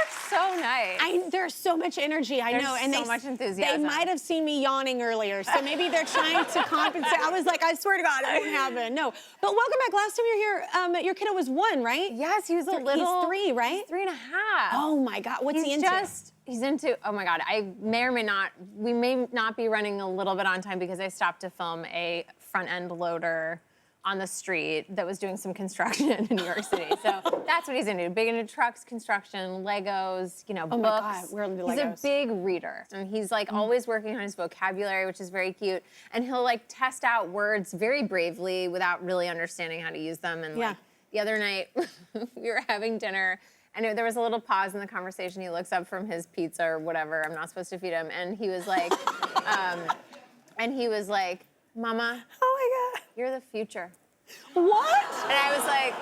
so nice. There's so much energy, I know. And so much enthusiasm. They might have seen me yawning earlier, so maybe they're trying to compensate. I was like, I swear to God, it won't happen. No. But welcome back. Last time you were here, your kiddo was 1, right? Yes, he was a little. He's 3, right? He's 3.5. Oh my God, what's he into? He's into, oh my God, we may not be running a little bit on time because I stopped to film a front-end loader on the street that was doing some construction in New York City. So that's what he's into. Big into trucks, construction, Legos, you know, books. Oh my God, we're into Legos. He's a big reader. And he's like always working on his vocabulary, which is very cute. And he'll like test out words very bravely without really understanding how to use them. And like the other night, we were having dinner and there was a little pause in the conversation. He looks up from his pizza or whatever. I'm not supposed to feed him. And he was like, Mama, oh my God, you're the future. What? And I was like,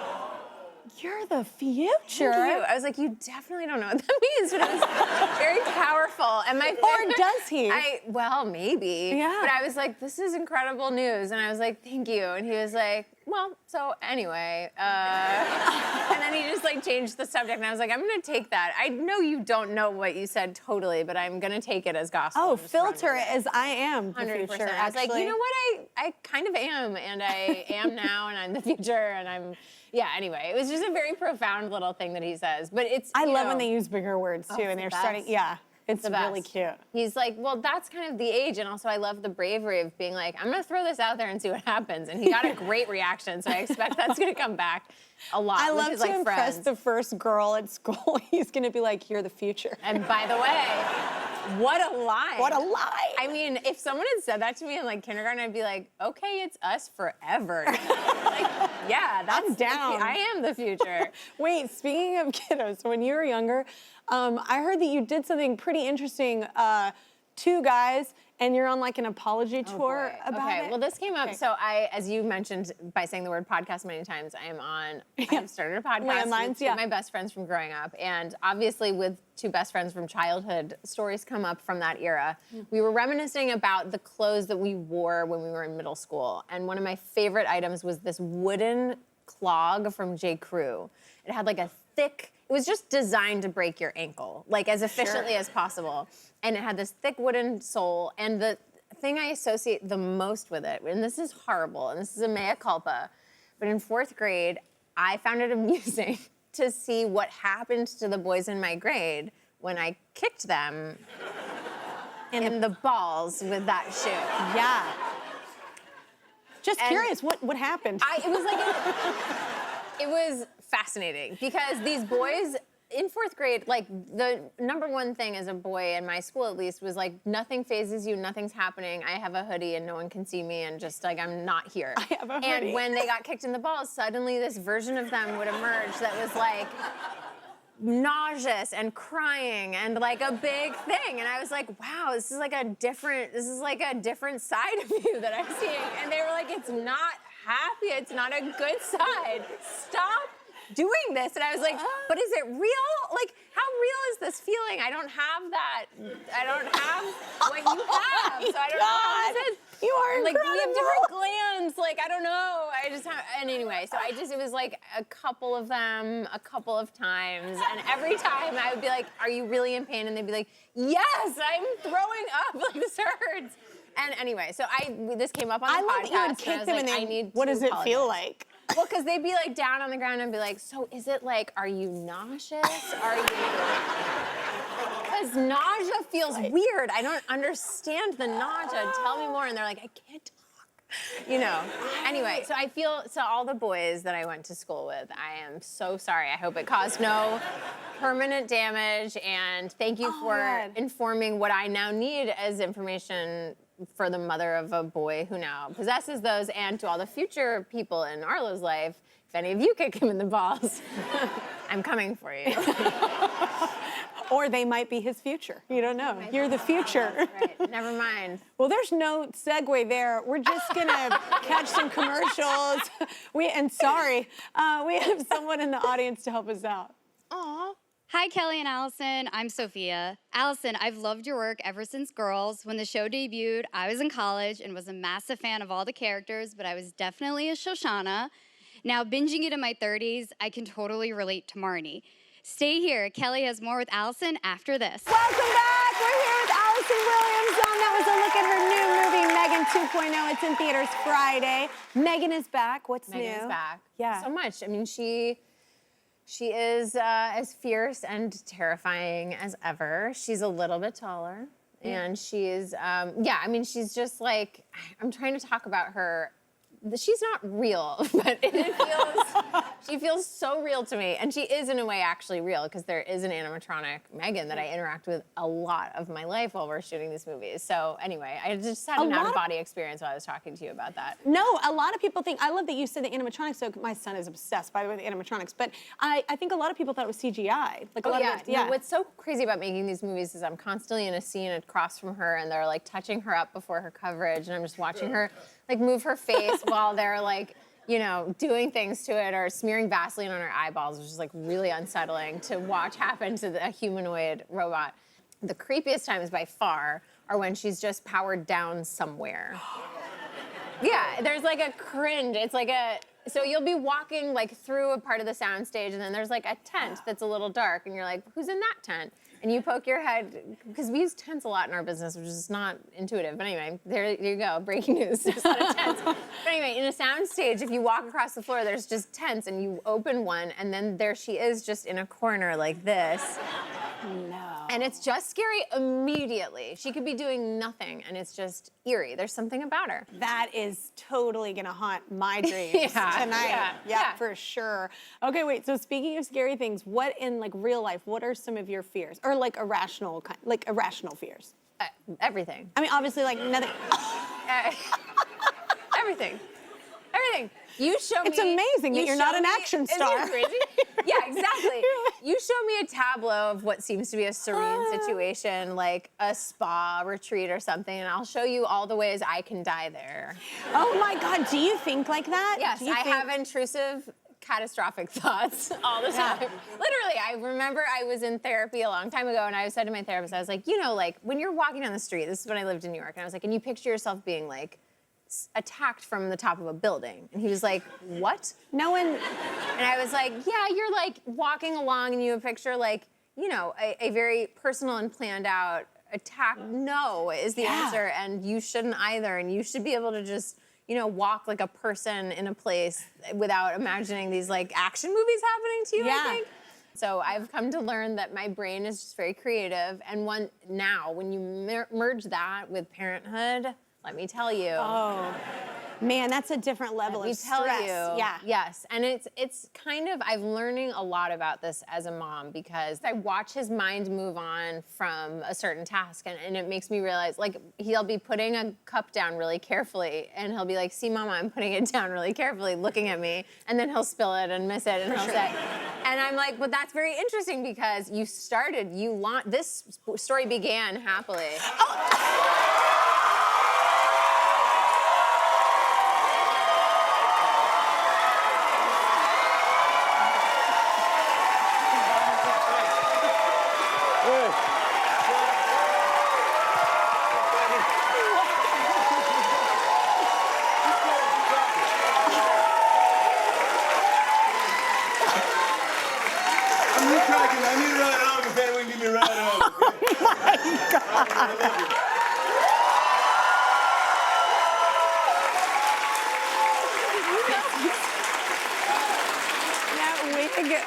you're the future. Thank you. I was like, you definitely don't know what that means, but it was very powerful. And my or does he? Well, maybe. Yeah. But I was like, this is incredible news. And I was like, thank you. And he was like, well, so anyway. And then he just like changed the subject. And I was like, I'm going to take that. I know you don't know what you said totally, but I'm going to take it as gospel. Oh, filter it as I am 100%. the future. I was like, you know what? I kind of am. And I am now. And I'm the future. And I'm... Yeah, anyway, it was just a very profound little thing that he says. But it's, I love when they use bigger words, too, and they're starting, it's really cute. He's like, well, that's kind of the age, and also I love the bravery of being like, I'm gonna throw this out there and see what happens. And he got a great reaction, so I expect that's gonna come back a lot. I love his, to impress the first girl at school. He's gonna be like, you're the future. And by the way, what a lie. What a lie. I mean, if someone had said that to me in like kindergarten, I'd be like, okay, it's us forever. Like, yeah, that's down. I am the future. Wait, speaking of kiddos, when you were younger, I heard that you did something pretty interesting, 2 guys, and you're on like an apology tour about it. Okay, well this came up, so as you mentioned by saying the word podcast many times, I have started a podcast with 2 of my best friends from growing up, and obviously with 2 best friends from childhood, stories come up from that era. We were reminiscing about the clothes that we wore when we were in middle school, and one of my favorite items was this wooden clog from J. Crew. It had like a thick, it was just designed to break your ankle, like as efficiently as possible. And it had this thick wooden sole, and the thing I associate the most with it, and this is horrible, and this is a mea culpa, but in 4th grade, I found it amusing to see what happened to the boys in my grade when I kicked them in the balls with that shoe. Yeah. Just curious, what happened? It was fascinating because these boys in 4th grade, like the #1 thing as a boy in my school at least was like nothing phases you, nothing's happening. I have a hoodie and no one can see me and just like I'm not here. I have a hoodie. And when they got kicked in the balls, suddenly this version of them would emerge that was like nauseous and crying and like a big thing. And I was like, wow, this is like a different side of you that I'm seeing. And they were like, it's not happy, it's not a good side. Stop doing this. And I was like, but is it real? Like, how real is this feeling? I don't have that. I don't have what you have. So I don't know how this is. You are like, incredible. we have different glands. Like, I don't know. I just have, and anyway, so it was like a couple of them, a couple of times. And every time I would be like, are you really in pain? And they'd be like, yes, I'm throwing up. Like, this hurts. And anyway, so this came up on the podcast. I love that you would kick them and what does it feel like? Well, because they'd be like down on the ground and be like, so is it like, are you nauseous? Are you... Because nausea feels weird. I don't understand the nausea. Tell me more. And they're like, I can't talk. You know. Anyway, so all the boys that I went to school with, I am so sorry. I hope it caused no permanent damage. And thank you for informing what I now need as information for the mother of a boy who now possesses those, and to all the future people in Arlo's life, if any of you kick him in the balls, I'm coming for you. Or they might be his future. You don't know. You're the future. Right, never mind. Well, there's no segue there. We're just gonna catch some commercials. We have someone in the audience to help us out. Aw. Hi, Kelly and Allison. I'm Sophia. Allison, I've loved your work ever since Girls. When the show debuted, I was in college and was a massive fan of all the characters, but I was definitely a Shoshana. Now, binging it in my 30s, I can totally relate to Marnie. Stay here. Kelly has more with Allison after this. Welcome back. We're here with Allison Williams. That was a look at her new movie, M3GAN 2.0. It's in theaters Friday. M3GAN is back. What's new? M3GAN is back. Yeah. So much. I mean, she is as fierce and terrifying as ever. She's a little bit taller. And she's, I mean, she's just like, I'm trying to talk about her. She's not real, but she feels so real to me. And she is, in a way, actually real, because there is an animatronic M3GAN that I interact with a lot of my life while we're shooting these movies. So anyway, I just had an out-of-body experience while I was talking to you about that. No, a lot of people think, I love that you said the animatronics, so my son is obsessed, by the way, with the animatronics, but I think a lot of people thought it was CGI. Like a lot of it, No, what's so crazy about making these movies is I'm constantly in a scene across from her, and they're like touching her up before her coverage, and I'm just watching her like move her face while they're like, you know, doing things to it or smearing Vaseline on her eyeballs, which is like really unsettling to watch happen to a humanoid robot. The creepiest times by far are when she's just powered down somewhere. Yeah, there's like a cringe. It's like so you'll be walking like through a part of the soundstage, and then there's like a tent that's a little dark, and you're like, who's in that tent? And you poke your head, because we use tents a lot in our business, which is not intuitive. But anyway, there you go, breaking news. There's a lot of tents. But anyway, in a soundstage, if you walk across the floor, there's just tents, and you open one, and then there she is just in a corner like this. No. And it's just scary immediately. She could be doing nothing, and it's just eerie. There's something about her. That is totally gonna haunt my dreams tonight. Yeah, for sure. Okay, wait, so speaking of scary things, what in like real life, what are some of your fears? Or like irrational fears? Everything. I mean, obviously like nothing. Everything. Everything. You show me. It's amazing that you're not an action star. Isn't it crazy? Yeah, exactly. You show me a tableau of what seems to be a serene situation, like a spa retreat or something, and I'll show you all the ways I can die there. Oh my God, do you think like that? Yes, I have intrusive, catastrophic thoughts all the time. Literally, I remember I was in therapy a long time ago, and I said to my therapist, I was like, you know, like when you're walking down the street, this is when I lived in New York, and I was like, and you picture yourself being like, attacked from the top of a building. And he was like, what? No one. And I was like, yeah, you're like walking along and you picture like, you know, a very personal and planned out attack. No is the answer, and you shouldn't either. And you should be able to just, you know, walk like a person in a place without imagining these like action movies happening to you, I think. So I've come to learn that my brain is just very creative. And now when you merge that with parenthood, let me tell you. Oh, man, that's a different level of stress. Let me tell you. Yeah. Yes, and it's kind of, I'm learning a lot about this as a mom, because I watch his mind move on from a certain task, and it makes me realize, like, he'll be putting a cup down really carefully, and he'll be like, see, Mama, I'm putting it down really carefully, looking at me, and then he'll spill it and miss it, and he'll say, and I'm like, but that's very interesting, because this story began happily. Oh.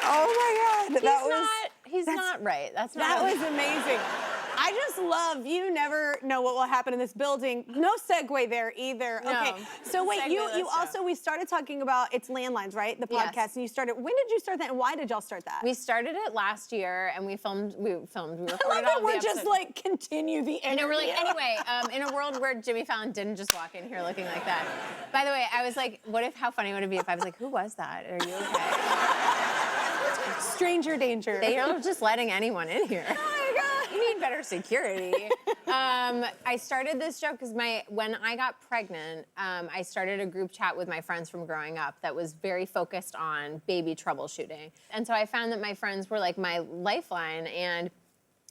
Oh my God. He's not right. That was amazing. I just love, you never know what will happen in this building. No segue there either. No. Okay, so wait, we started talking about, it's Landlines, right? The podcast, Yes. And you started, when did you start that and why did y'all start that? We started it last year, and we recorded I love all that the we're episodes. just like, continue the interview. No, we're like, anyway, in a world where Jimmy Fallon didn't just walk in here looking like that. By the way, I was like, how funny would it be if I was like, who was that? Are you okay? Stranger danger. They are just letting anyone in here. Oh my God. You need better security. I started this joke because when I got pregnant, I started a group chat with my friends from growing up that was very focused on baby troubleshooting. And so I found that my friends were like my lifeline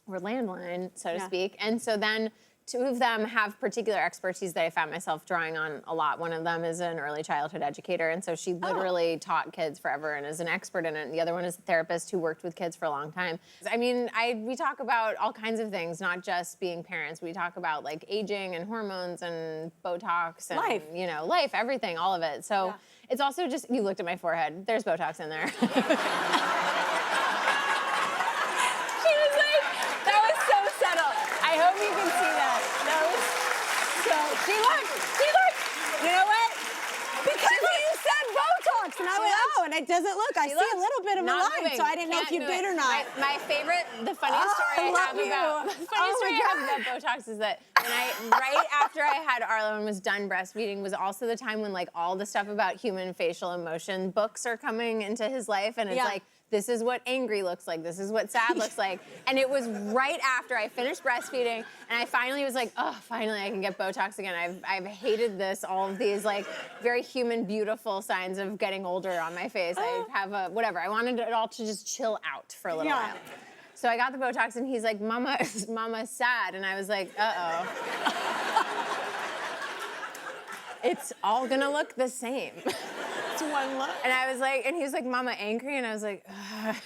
or landline, so to speak. And so then two of them have particular expertise that I found myself drawing on a lot. One of them is an early childhood educator, and so she literally taught kids forever and is an expert in it. And the other one is a therapist who worked with kids for a long time. I mean, we talk about all kinds of things, not just being parents. We talk about like aging and hormones and Botox and life. You know, life, everything, all of it. So it's also just, you looked at my forehead. There's Botox in there. I hope you can see that. See, look. You know what? Because you said Botox, and I went, oh, and it doesn't look. I see a little bit of a line, so I didn't know if you did or not. My favorite, the funniest story I have about Botox is that right after I had Arlo and was done breastfeeding was also the time when like all the stuff about human facial emotion books are coming into his life, and it's like, this is what angry looks like. This is what sad looks like. And it was right after I finished breastfeeding, and I finally was like, oh, finally I can get Botox again. I've hated this, all of these like very human, beautiful signs of getting older on my face. I have whatever. I wanted it all to just chill out for a little while. So I got the Botox, and he's like, Mama's sad. And I was like, uh-oh. It's all gonna look the same. One look. And I was like, and he was like, Mama, angry? And I was like, I was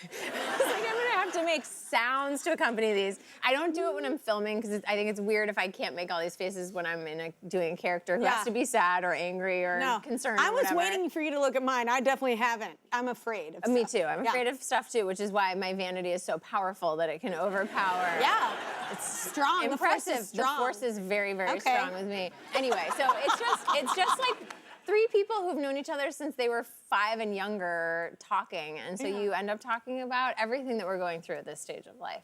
like, I'm gonna have to make sounds to accompany these. I don't do it when I'm filming because I think it's weird if I can't make all these faces when I'm doing a character who has to be sad or angry or concerned. I was waiting for you to look at mine. I definitely haven't. I'm afraid of stuff. Me too. I'm afraid of stuff too, which is why my vanity is so powerful that it can overpower. Yeah. It's strong. Impressive. The force is very, very strong with me. Anyway, so it's just like three people who've known each other since they were 5 and younger talking, and so you end up talking about everything that we're going through at this stage of life.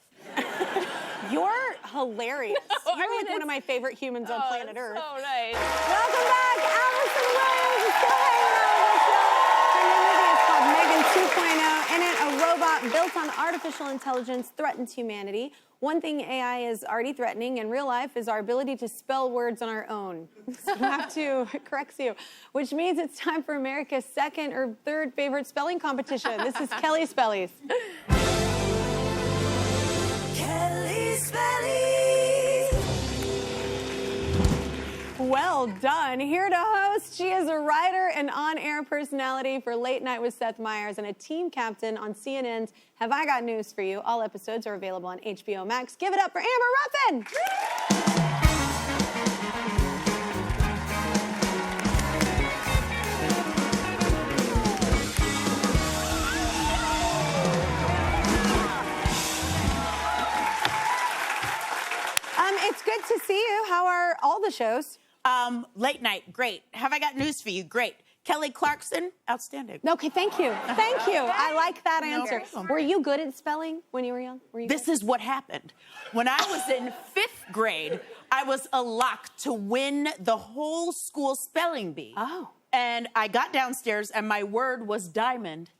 You're hilarious. You're like one of my favorite humans on planet Earth. So nice. Welcome back, Allison Williams is still hanging out with us. Her new movie is called M3GAN 2.0. In it, a robot built on artificial intelligence threatens humanity. One thing AI is already threatening in real life is our ability to spell words on our own. So I have to correct you, which means it's time for America's second or third favorite spelling competition. This is Kelly Spellys. Kelly Spellys. Well done. Here to host, she is a writer and on-air personality for Late Night with Seth Meyers and a team captain on CNN's Have I Got News for You. All episodes are available on HBO Max. Give it up for Amber Ruffin. It's good to see you. How are all the shows? Late night, great. Have I got news for you? Great. Kelly Clarkson, outstanding. Okay, thank you. Thank you. I like that answer. Were you good at spelling when you were young? This is what happened. When I was in 5th grade, I was a lock to win the whole school spelling bee. Oh. And I got downstairs, and my word was diamond.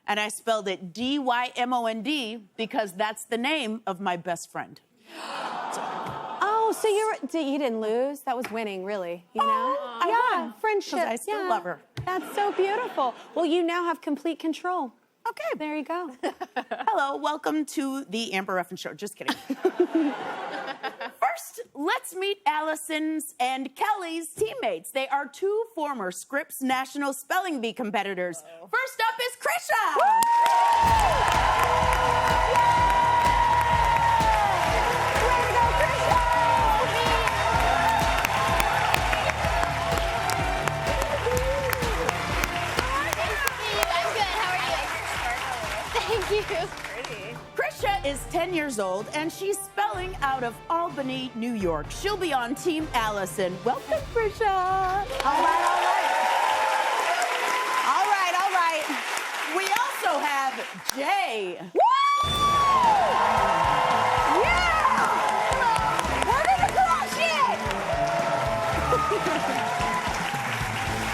And I spelled it D-Y-M-O-N-D because that's the name of my best friend. Oh, so you didn't lose? That was winning, really, you know? I won. Friendship. I still love her. That's so beautiful. Well, you now have complete control. Okay. There you go. Hello, welcome to the Amber Ruffin Show. Just kidding. First, let's meet Allison's and Kelly's teammates. They are 2 former Scripps National Spelling Bee competitors. First up is Krrisha. Krrisha is 10 years old, and she's spelling out of Albany, New York. She'll be on Team Allison. Welcome, Krrisha. All right. We also have Jay. Woo! Yeah! Where did the crush it?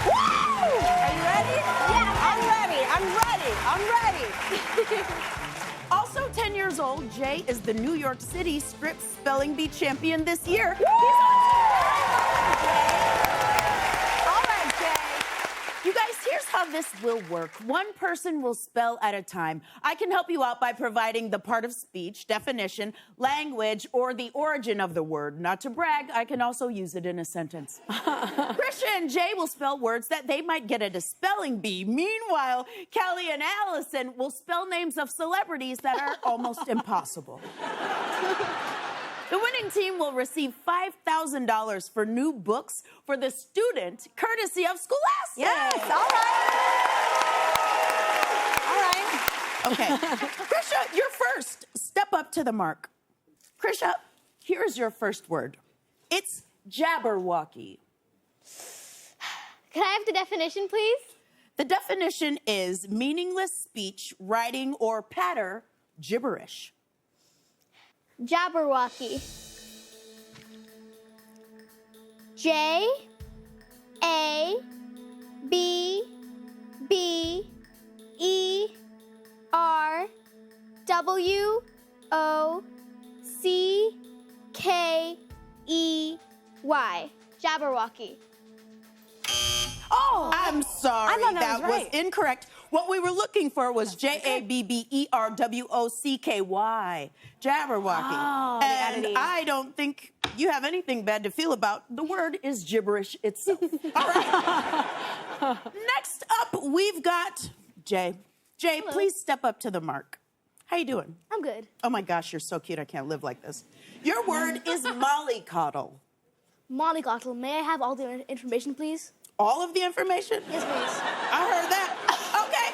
Woo! Are you ready? Yeah, I'm ready. Also 10 years old, Jay is the New York City Scripps Spelling Bee champion this year. Woo! All right, Jay. You guys, here's how how this will work. One person will spell at a time. I can help you out by providing the part of speech, definition, language, or the origin of the word. Not to brag, I can also use it in a sentence. Krrisha and Jay will spell words that they might get at a spelling bee. Meanwhile, Kelly and Allison will spell names of celebrities that are almost impossible. The winning team will receive $5,000 for new books for the student, courtesy of Scholastic. Yes, all right. Okay. Krrisha, you're first. Step up to the mark. Krrisha, here's your first word. It's Jabberwocky. Can I have the definition, please? The definition is meaningless speech, writing, or patter gibberish. Jabberwocky. Jabberwocky. Jabberwocky. Oh, I'm sorry. I thought that was right. was incorrect. What we were looking for was Jabberwocky. Jabberwocky. Oh, the and editing. I don't think you have anything bad to feel about. The word is gibberish itself. All right. Next up, we've got Jay. Jay, Hello. please step up to the mark. How you doing? I'm good. Oh my gosh, you're so cute. I can't live like this. Your word is mollycoddle. Mollycoddle. May I have all the information, please? All of the information? Yes, please. I heard that. Okay.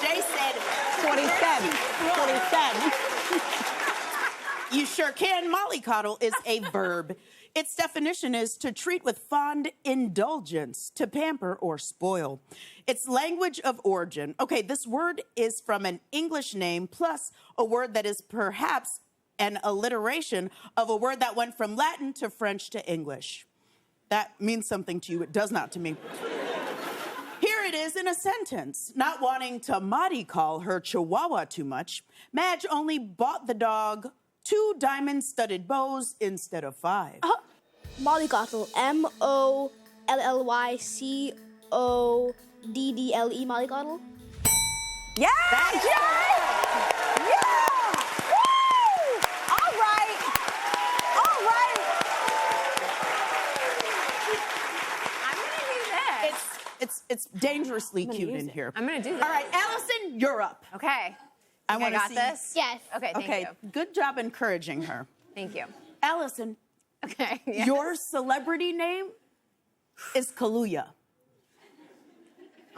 Jay said. That's what he said. That's what he said. You sure can. Mollycoddle is a verb. Its definition is to treat with fond indulgence, to pamper or spoil. Its language of origin. Okay, this word is from an English name plus a word that is perhaps an alliteration of a word that went from Latin to French to English. That means something to you. It does not to me. Here it is in a sentence. Not wanting to call her chihuahua too much, Madge only bought the dog 2 diamond-studded bows instead of 5. Mollycoddle. Mollycoddle. Mollycoddle. Yeah, That is Jay! Yeah! Woo! All right. All right. I'm gonna do this. It's dangerously cute in here. I'm gonna do this. All right, Allison, you're up. Okay. I Think I want to got see. this. Yes. Okay. Thank Okay, you. good job encouraging her. Thank you. Allison, Okay. Yes. your celebrity name is Kaluuya.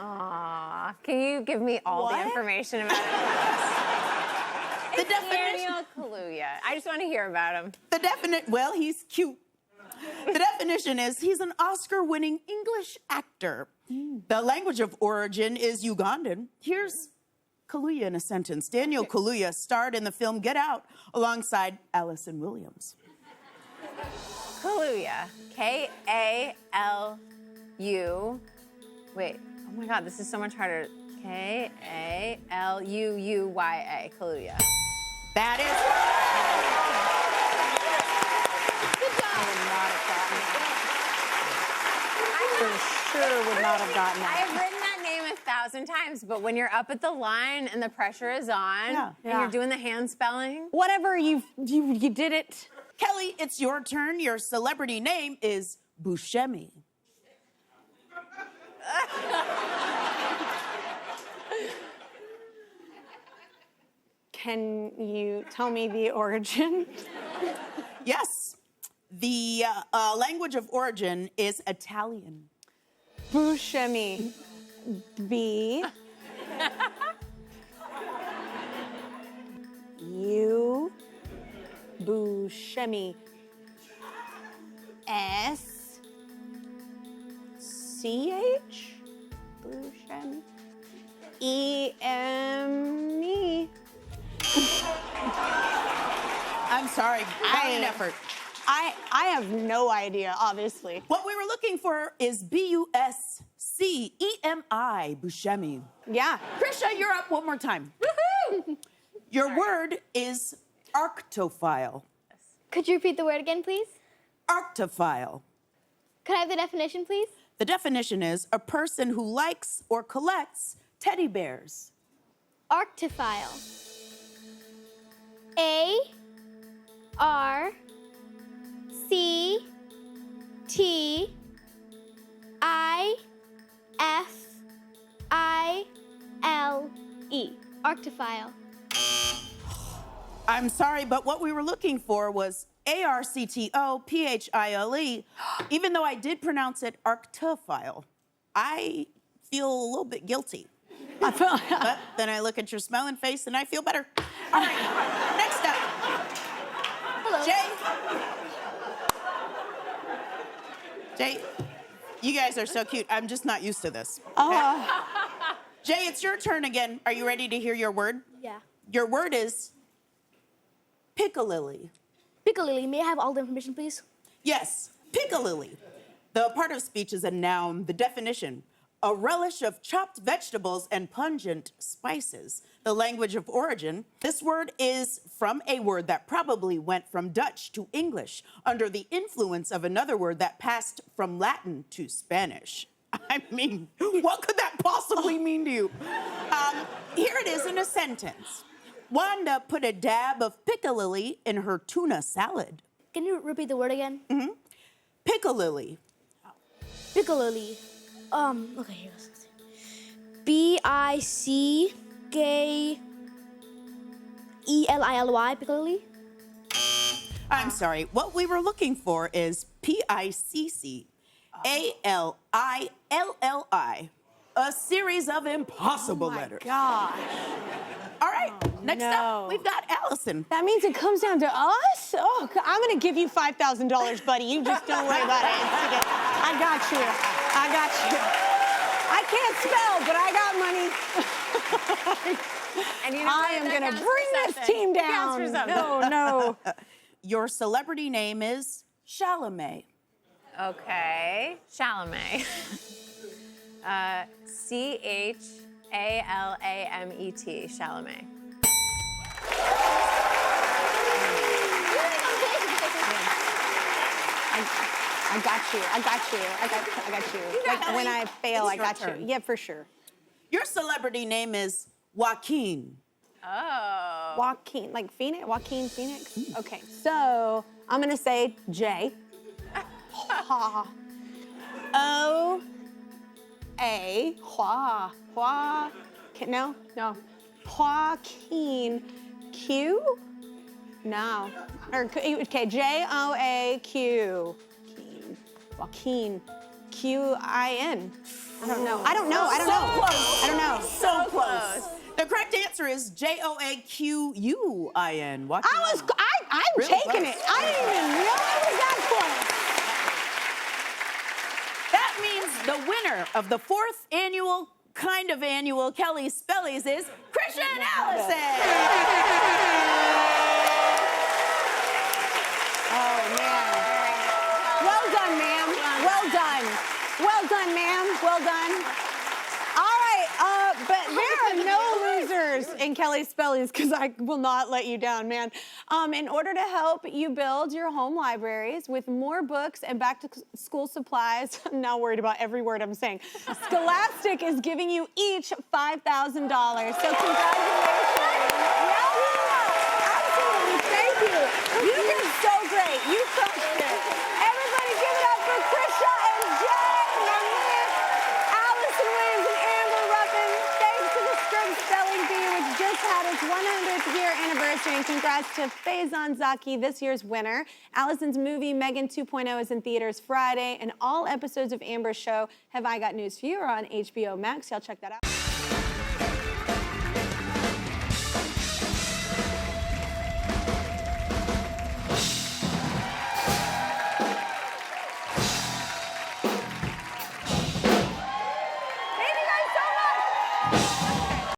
Aw. Can you give me all What? the information about it? The definition. Daniel Kaluuya. I just want to hear about him. Well, he's cute. The definition is he's an Oscar-winning English actor. The language of origin is Ugandan. Here's Kaluuya in a sentence. Daniel Kaluuya starred in the film Get Out alongside Allison Williams. Kaluuya. K-A-L-U. Wait. Oh my God, this is so much harder. K-A-L-U-U-Y-A. Kaluuya. That is For sure would not have gotten I that. have written that name 1,000 times, but when you're up at the line and the pressure is on, Yeah. and you're doing the hand spelling, Whatever, you did it. Kelly, it's your turn. Your celebrity name is Buscemi. Can you tell me the origin? Yes. The language of origin is Italian. Buscemi. B. U. Buscemi. S. C-H. Buscemi. E-M-E. I'm sorry. Valiant effort. I have no idea, obviously. What we were looking for is B-U-S-C-E-M-I, Buscemi. Yeah. Krrisha, you're up one more time. woohoo! Your word is Arctophile. Could you repeat the word again, please? Arctophile. Could I have the definition, please? The definition is a person who likes or collects teddy bears. Arctophile. A-R-C-T-I-F-I-L-E. Arctophile. I'm sorry, but what we were looking for was A-R-C-T-O-P-H-I-L-E. Even though I did pronounce it Arctophile, I feel a little bit guilty. But then I look at your smiling face and I feel better. All right, next up. Hello. Jay, you guys are so cute. I'm just not used to this. Jay, it's your turn again. Are you ready to hear your word? Yeah. Your word is Piccalilli. Piccalilli, may I have all the information, please? Yes, Piccalilli. The part of speech is a noun. The definition, a relish of chopped vegetables and pungent spices. The language of origin, this word is from a word that probably went from Dutch to English under the influence of another word that passed from Latin to Spanish. I mean, what could that possibly mean to you? Here it is in a sentence. Wanda put a dab of Piccalilli in her tuna salad. Can you repeat the word again? Mm-hmm. Piccalilli. Piccalilli. Okay, here goes. Piccalilli, Piccalilli? I'm sorry. What we were looking for is Piccalilli. A series of impossible letters. Gosh. All right, next up, we've got Allison. That means it comes down to us? Oh, I'm gonna give you $5,000, buddy. You just don't worry about it. I got you. I got you. I can't spell, but I got money. And you know I am gonna bring this team down. No. Your celebrity name is Chalamet. Okay, Chalamet. C-H-A-L-A-M-E-T, Chalamet. I got you. Like when I fail, I got you. Yeah, for sure. Your celebrity name is Joaquin. Oh. Joaquin, like Phoenix? Joaquin Phoenix? Okay, so I'm gonna say J. O-A, no. Joaquin, Q? No. Okay, J-O-A-Q. Joaquin, Q-I-N. I don't know. So close. The correct answer is Joaquin. Joaquin. I'm Really taking close. it. I didn't even know I was that close. That means the winner of the 4th annual Kelly Spellys is Krrisha and Allison. Oh, man. Well done, ma'am. Well done, ma'am. Well done. All right, but there are no losers in Kelly Spellys because I will not let you down, man. In order to help you build your home libraries with more books and back-to-school supplies, I'm now worried about every word I'm saying, Scholastic is giving you each $5,000. So congratulations. Absolutely, thank you. You did so great. You crushed it. Everybody give it up for Krrisha and Jay, Allison Williams and Amber Ruffin. Thanks to the Scripps Spelling Bee, which just had its 100th year anniversary. And congrats to Faison Zaki, this year's winner. Allison's movie, M3GAN 2.0, is in theaters Friday. And all episodes of Amber's show, Have I Got News for You, are on HBO Max. Y'all check that out.